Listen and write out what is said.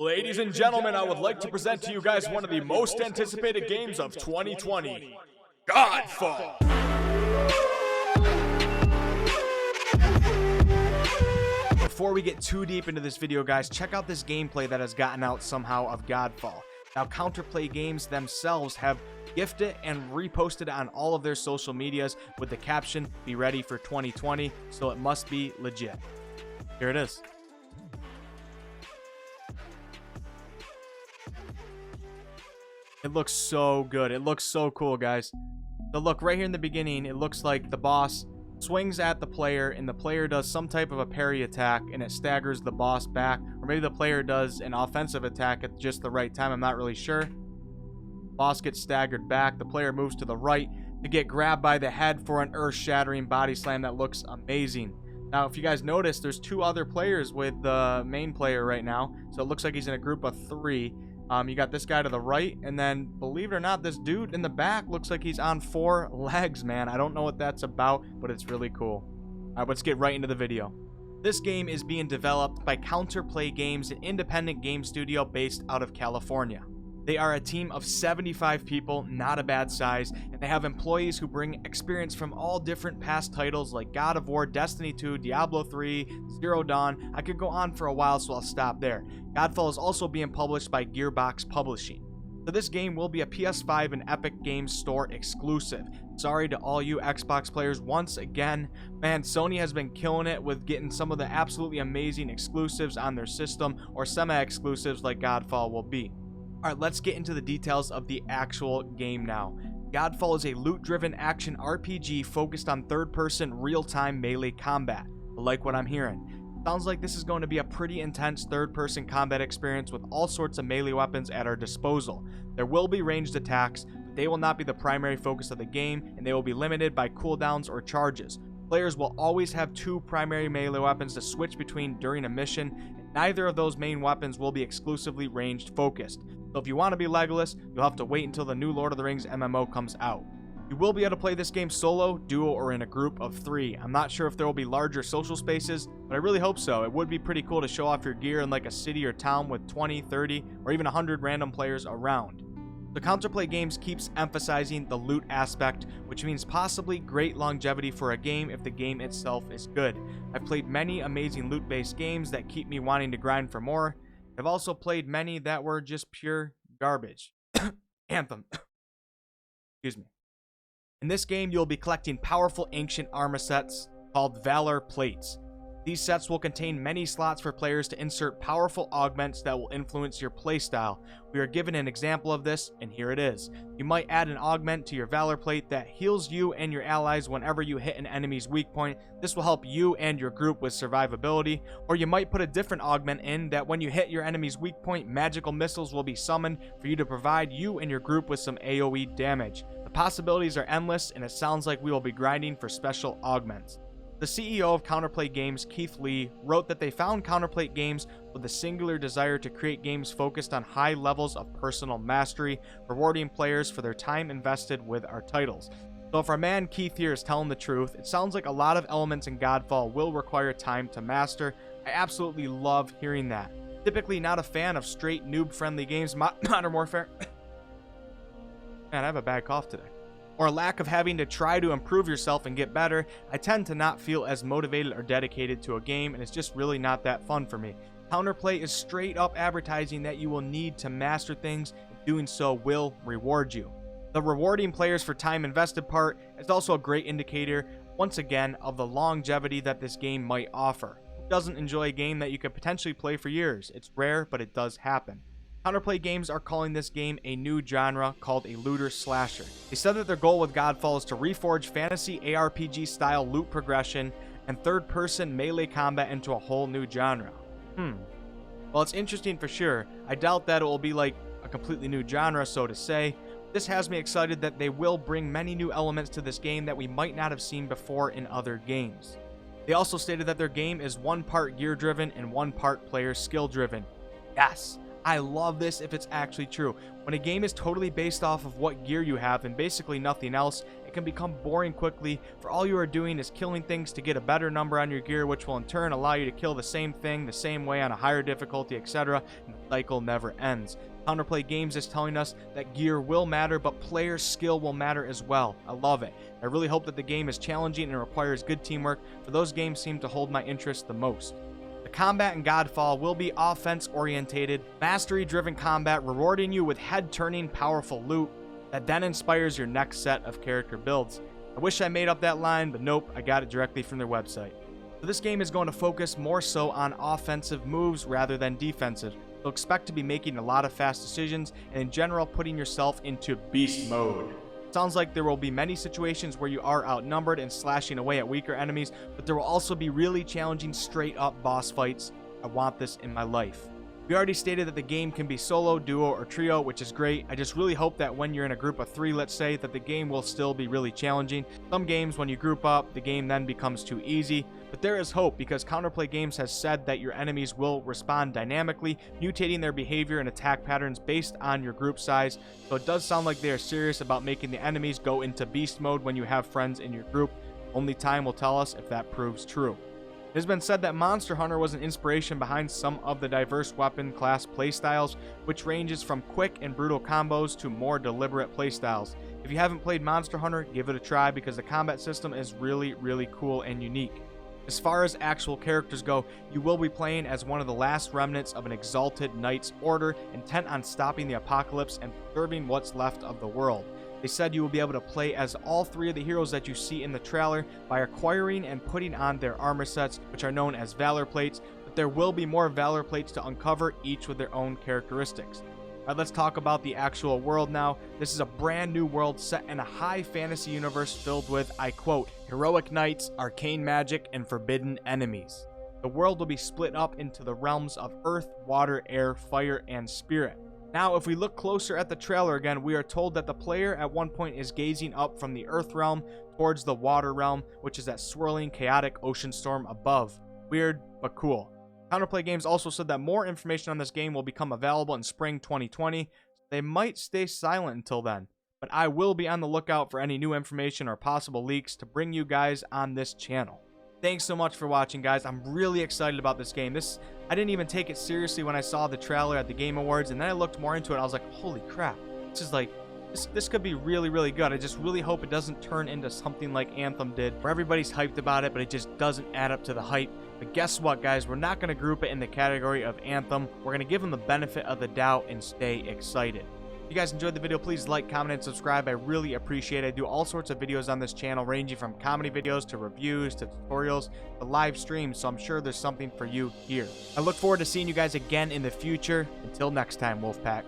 Ladies and gentlemen, I would like to present to you guys one of the most anticipated games of 2020, Godfall. Before we get too deep into this video, guys, check out this gameplay that has gotten out somehow of Godfall. Now, Counterplay Games themselves have gifted and reposted on all of their social medias with the caption, "Be ready for 2020, so it must be legit." Here it is. It looks so good. It looks so cool, guys. So look, right here in the beginning, it looks like the boss swings at the player and the player does some type of a parry attack and it staggers the boss back, or maybe the player does an offensive attack at just the right time. I'm not really sure. Boss gets staggered back. The player moves to the right to get grabbed by the head for an earth-shattering body slam that looks amazing. Now, if you guys notice, there's two other players with the main player right now, so it looks like he's in a group of three. You got this guy to the right, and then, believe it or not, this dude in the back looks like he's on 4 legs, man. I don't know what that's about, but it's really cool. All right, let's get right into the video. This game is being developed by Counterplay Games, an independent game studio based out of California. They are a team of 75 people, not a bad size, and they have employees who bring experience from all different past titles like God of War, Destiny 2, Diablo 3, Zero Dawn. I could go on for a while, so I'll stop there. Godfall is also being published by Gearbox Publishing. So this game will be a PS5 and Epic Games Store exclusive. Sorry to all you Xbox players once again. Man, Sony has been killing it with getting some of the absolutely amazing exclusives on their system, or semi-exclusives like Godfall will be. Alright, let's get into the details of the actual game now. Godfall is a loot-driven action RPG focused on third-person, real-time melee combat. I like what I'm hearing. Sounds like this is going to be a pretty intense third-person combat experience with all sorts of melee weapons at our disposal. There will be ranged attacks, but they will not be the primary focus of the game, and they will be limited by cooldowns or charges. Players will always have 2 primary melee weapons to switch between during a mission, and neither of those main weapons will be exclusively ranged focused. So if you want to be Legolas, you'll have to wait until the new Lord of the Rings MMO comes out. You will be able to play this game solo, duo, or in a group of 3. I'm not sure if there will be larger social spaces, but I really hope so. It would be pretty cool to show off your gear in like a city or town with 20, 30, or even 100 random players around. The Counterplay Games keeps emphasizing the loot aspect, which means possibly great longevity for a game if the game itself is good. I've played many amazing loot-based games that keep me wanting to grind for more. I've also played many that were just pure garbage. Anthem. Excuse me. In this game, you'll be collecting powerful ancient armor sets called Valor Plates. These sets will contain many slots for players to insert powerful augments that will influence your playstyle. We are given an example of this, and here it is. You might add an augment to your Valor Plate that heals you and your allies whenever you hit an enemy's weak point. This will help you and your group with survivability. Or you might put a different augment in that when you hit your enemy's weak point, magical missiles will be summoned for you to provide you and your group with some AoE damage. The possibilities are endless, and it sounds like we will be grinding for special augments. The CEO of Counterplay Games, Keith Lee, wrote that they found Counterplay Games with a singular desire to create games focused on high levels of personal mastery, rewarding players for their time invested with our titles. So if our man Keith here is telling the truth, it sounds like a lot of elements in Godfall will require time to master. I absolutely love hearing that. Typically not a fan of straight noob-friendly games, Modern Warfare. Man, I have a bad cough today. Or lack of having to try to improve yourself and get better. I tend to not feel as motivated or dedicated to a game, and it's just really not that fun for me. Counterplay is straight up advertising that you will need to master things, and doing so will reward you. The rewarding players for time invested part is also a great indicator, once again, of the longevity that this game might offer. Who doesn't enjoy a game that you could potentially play for years? It's rare, but it does happen. Counterplay Games are calling this game a new genre called a looter slasher. They said that their goal with Godfall is to reforge fantasy ARPG style loot progression and third-person melee combat into a whole new genre. Well, it's interesting for sure. I doubt that it will be like a completely new genre, so to say. This has me excited that they will bring many new elements to this game that we might not have seen before in other games. They also stated that their game is 1 part gear-driven and 1 part player skill-driven. Yes, I love this if it's actually true. When a game is totally based off of what gear you have and basically nothing else, it can become boring quickly, for all you are doing is killing things to get a better number on your gear, which will in turn allow you to kill the same thing the same way on a higher difficulty, etc., and the cycle never ends. Counterplay Games is telling us that gear will matter, but player skill will matter as well. I love it. I really hope that the game is challenging and requires good teamwork, for those games seem to hold my interest the most. The combat in Godfall will be offense-orientated, mastery-driven combat, rewarding you with head-turning, powerful loot that then inspires your next set of character builds. I wish I made up that line, but nope, I got it directly from their website. So this game is going to focus more so on offensive moves rather than defensive. So expect to be making a lot of fast decisions and in general putting yourself into beast mode. Sounds like there will be many situations where you are outnumbered and slashing away at weaker enemies, but there will also be really challenging straight up boss fights. I want this in my life. We already stated that the game can be solo, duo, or trio, which is great. I just really hope that when you're in a group of 3, let's say, that the game will still be really challenging. Some games, when you group up, the game then becomes too easy. But there is hope, because Counterplay Games has said that your enemies will respond dynamically, mutating their behavior and attack patterns based on your group size. So it does sound like they are serious about making the enemies go into beast mode when you have friends in your group. Only time will tell us if that proves true. It has been said that Monster Hunter was an inspiration behind some of the diverse weapon class playstyles, which ranges from quick and brutal combos to more deliberate playstyles. If you haven't played Monster Hunter, give it a try, because the combat system is really, really cool and unique. As far as actual characters go, you will be playing as one of the last remnants of an exalted knight's order, intent on stopping the apocalypse and preserving what's left of the world. They said you will be able to play as all 3 of the heroes that you see in the trailer by acquiring and putting on their armor sets, which are known as Valor Plates, but there will be more Valor Plates to uncover, each with their own characteristics. Alright, let's talk about the actual world now. This is a brand new world set in a high fantasy universe filled with, I quote, heroic knights, arcane magic, and forbidden enemies. The world will be split up into the realms of earth, water, air, fire, and spirit. Now, if we look closer at the trailer again, we are told that the player at one point is gazing up from the earth realm towards the water realm, which is that swirling, chaotic ocean storm above. Weird, but cool. Counterplay Games also said that more information on this game will become available in spring 2020. They might stay silent until then, but I will be on the lookout for any new information or possible leaks to bring you guys on this channel. Thanks so much for watching, guys. I'm really excited about this game. I didn't even take it seriously when I saw the trailer at the Game Awards, and then I looked more into it. I was like, holy crap. This could be really, really good. I just really hope it doesn't turn into something like Anthem did, where everybody's hyped about it, but it just doesn't add up to the hype. But guess what, guys? We're not going to group it in the category of Anthem. We're going to give them the benefit of the doubt and stay excited. If you guys enjoyed the video, please like, comment, and subscribe. I really appreciate it. I do all sorts of videos on this channel, ranging from comedy videos to reviews to tutorials to live streams, so I'm sure there's something for you here. I look forward to seeing you guys again in the future. Until next time, Wolfpack.